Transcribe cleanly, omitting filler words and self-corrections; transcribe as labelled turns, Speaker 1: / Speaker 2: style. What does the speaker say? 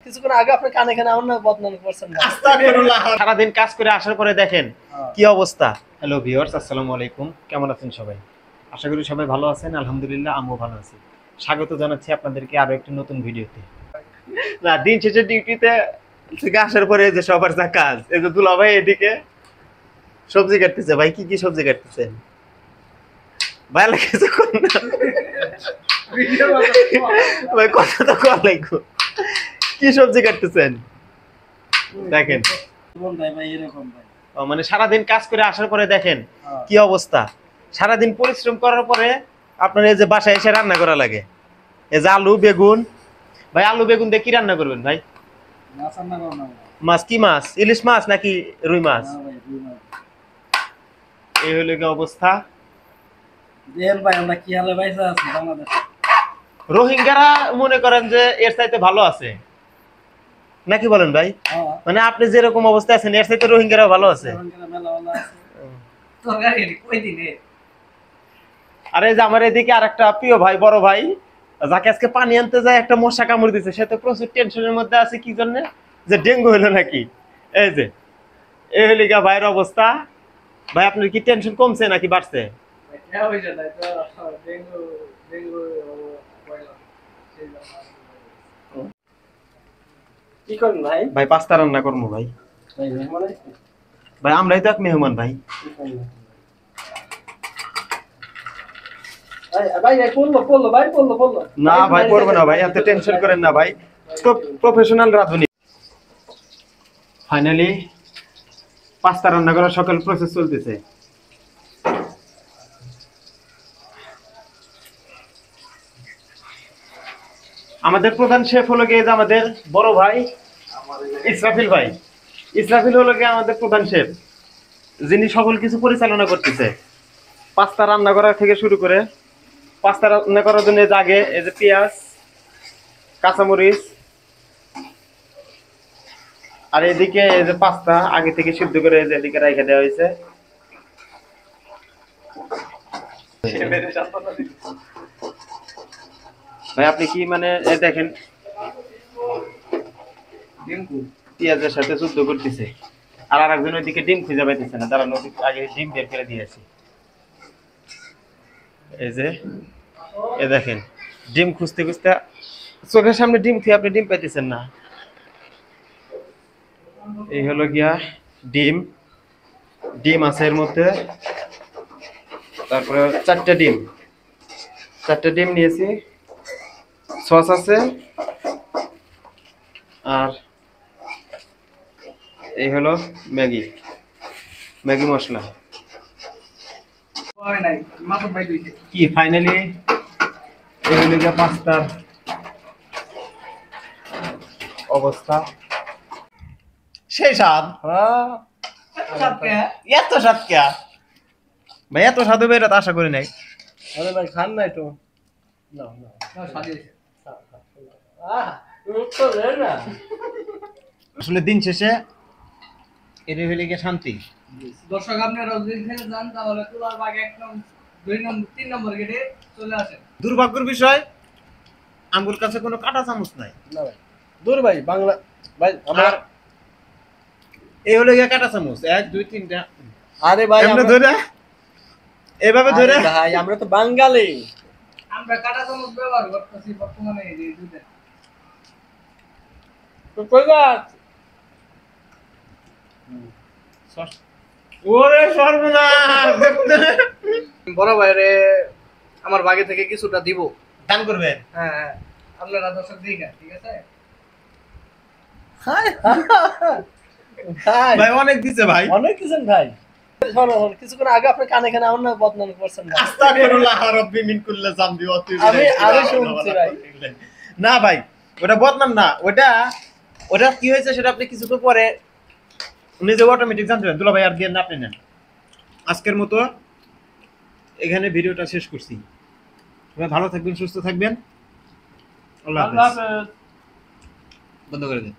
Speaker 1: কিছুক্ষণ আগে আপনি কানে কানে আমার না বদনাম করছেন না।
Speaker 2: আস্তাগফিরুল্লাহ। সারাদিন কাজ করে আসার পরে দেখেন কি অবস্থা। হ্যালো ভিউয়ার্স, আসসালামু আলাইকুম। কেমন আছেন সবাই? আশা করি সবাই ভালো আছেন। আলহামদুলিল্লাহ আমিও ভালো আছি। স্বাগত জানাচ্ছি আপনাদেরকে আরো একটি নতুন ভিডিওতে। না, দিন শেষে ডিউটিতে থেকে আসার পরে যে সবার যা কাজ, এই যে দুলা ভাই এদিকে সবজি কাটতেছে। ভাই কি কি সবজি কাটতেছেন? ভাই কিছু কোন না ভাই, কথা তো কল লাগবে। কি সবজি কাটতেছেন দেখেন। মানে সারাদিন কাজ করে আসার পরে দেখেন কি অবস্থা। সারাদিন পরিশ্রম করার পরে আপনার এই যে বাসায় এসে রান্না করা লাগে। এই যে আলু বেগুন, ভাই আলু বেগুন দিয়ে কি রান্না করবেন ভাই? মাছ কি মাছ? ইলিশ মাছ নাকি রুই মাছ? এই হলো কি অবস্থা। রোহিঙ্গারা মনে করেন যে এর চাইতে ভালো আছে নাকি বলেন ভাই? মানে আপনি যেরকম অবস্থায় আছেন এর চাইতে রোহিঙ্গারা ভালো আছে। আরে যে আমার এদিকে আরেকটা প্রিয় ভাই, বড় ভাই, যাকে আজকে পানি আনতে যায় একটা মশা কামড় দিচ্ছে, সে তো প্রচুর টেনশনের মধ্যে আছে। কি জন্য? যে ডেঙ্গু হলো নাকি। এই যে এই হলো গা ভাইয়ের অবস্থা। ভাই আপনার কি টেনশন কমছে নাকি বাড়ছে?
Speaker 1: কি করেন ভাই?
Speaker 2: ভাই পাস্তা রান্না করবো ভাই। ভাই আমরাই তো এক মেহমান ভাই। না ভাই করবো না ভাই, এত টেনশন করেন না ভাই। প্রফেশনাল রাঁধুনি। ফাইনালি পাস্তা রান্না করার সকল প্রসেস চলতেছে। আমাদের প্রধান শেফ হলো গিয়ে যে আমাদের বড় ভাই ইসরাফিল ভাই। ইসরাফিল হলো গিয়ে আমাদের প্রধান শেফ, যিনি সকল কিছু পরিচালনা করতেছে। পাস্তা রান্না করা থেকে শুরু করে পাস্তা রান্না করার জন্য আগে এই যে পেঁয়াজ, কাঁচামরিচ, আর এদিকে এই যে পাস্তা আগে থেকে সিদ্ধ করে এদিকে রেখে দেওয়া হয়েছে। ভাই আপনি কি মানে দেখেন পেঁয়াজের সাথে যুদ্ধ করতেছে, আর আরেকজন ওইদিকে ডিম খুঁজে পাইতেছে না। তারা নদী আগে ডিম বের করে দিয়েছে। এই যে এ দেখেন ডিম খুঁজতে খুঁজতে চোখের সামনে ডিম খেয়ে আপনি ডিম পাইতেছেন না। এই হলো গিয়া ডিম। ডিম আছে এর মধ্যে, তারপরে চারটে ডিম নিয়েছি। সস আছে, আর এই হলো ম্যাগি মশলা। কি ফাইনালি এই হলো গিয়া পাস্তার অবস্থা। সেই স্বাদ। এত স্বাদ কে ভাই? এত স্বাদ হবে এটা তো আশা করি নাই।
Speaker 1: আরে ভাই খান নাই তো।
Speaker 2: আসলে দিন শেষে এর হইলে গিয়ে শান্তি।
Speaker 3: দর্শক আপনারা যদি খেলে যান তাহলে তুলার বাগ 1 নম্বর 2 নম্বর 3 নম্বর গেটে চলে আসেন।
Speaker 2: দুর্ভাগ্যের বিষয় আঙ্গুল কাছে কোনো কাঁটা চামচ নাই।
Speaker 1: না ভাই দূর ভাই বাংলা ভাই আমার
Speaker 2: এই হলো গিয়ে কাঁটা চামচ 1 2 3টা।
Speaker 1: আরে ভাই
Speaker 2: এমনে ধরে এভাবে ধরে
Speaker 1: ভাই আমরা তো বাঙালি।
Speaker 3: আমরা কাটা চামচ ব্যবহার করতেছি বর্তমানে এই যে দুধে।
Speaker 1: তো কই যাস?
Speaker 2: ওরে সর্বনাশ।
Speaker 3: বড় ভাইরে আমার বাগে থেকে কিছুটা দিব।
Speaker 2: দান করবেন?
Speaker 3: হ্যাঁ হ্যাঁ, আপনারা দর্শক দিন, ঠিক আছে?
Speaker 1: হাই হাই
Speaker 2: ভাই অনেক দিছে ভাই।
Speaker 1: অনেক কিছু ভাই। শোনো কিছুক্ষণ আগে আপনি কানে কানে আমার না বদনাম করছেন না।
Speaker 2: আস্তাগফিরুল্লাহ রাব্বি মিন কুল্লি যামবি ওয়া তুবু
Speaker 1: আমি শুনছি ভাই।
Speaker 2: না ভাই ওটা বদনাম না, ওটা কি হয়েছে সেটা আপনি কিছুক্ষণ পরে নিজে অটোমেটিক জানতে পারবেন। দুলা ভাই আর দিয়ে না, আপনি নেন। আজকের মতো এখানে ভিডিওটা শেষ করছি। সবাই ভালো থাকবেন, সুস্থ থাকবেন। আল্লাহ হাফেজ। বন্ধ করে দিন।